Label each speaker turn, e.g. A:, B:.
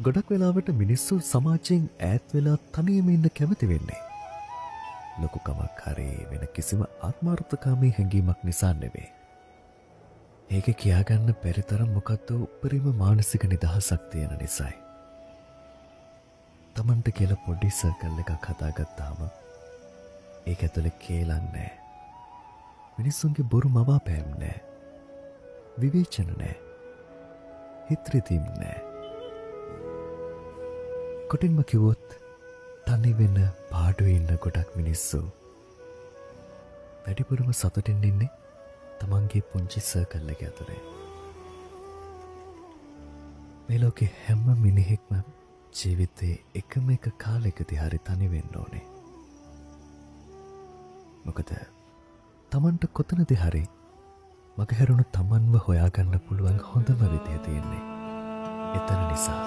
A: ගොඩක් වෙලාවට මිනිස්සු සමාජයෙන් ඈත් වෙලා තනියම ඉන්න කැමති වෙන්නේ. ලොකුකමක් හරි වෙන කිසිම ආත්මාර්ථකාමී හැඟීමක් නිසා නෙවෙයි. ඒක කියාගන්න බැරි තරම් මොකද්ද උපරිම මානසික නිදහසක් තියෙන නිසායි. තමන්ට කියලා පොඩි සර්කල් එකක් හදාගත්තාම ඒක ඇතුලේ කේලන්නේ මිනිස්සුන්ගේ බොරු මවාපෑම් නෑ. විවේචන නෑ. හිත්‍රිතීම් නෑ. කොටින්ම කිව්වොත් තනි වෙන පාඩුවේ ඉන්න ගොඩක් මිනිස්සු වැඩිපුරම සතුටින් ඉන්නේ තමන්ගේ පුංචි සර්කල් එක ඇතුලේ. මේ ලෝකේ හැම මිනිහෙක්ම ජීවිතේ එකම එක කාලයකදී හරි තනි වෙන්න ඕනේ. මොකද තමන්ට කොතනදී හරි මගහැරුණු තමන්ව හොයාගන්න පුළුවන් හොඳම විදිය තියෙන්නේ එතන නිසා.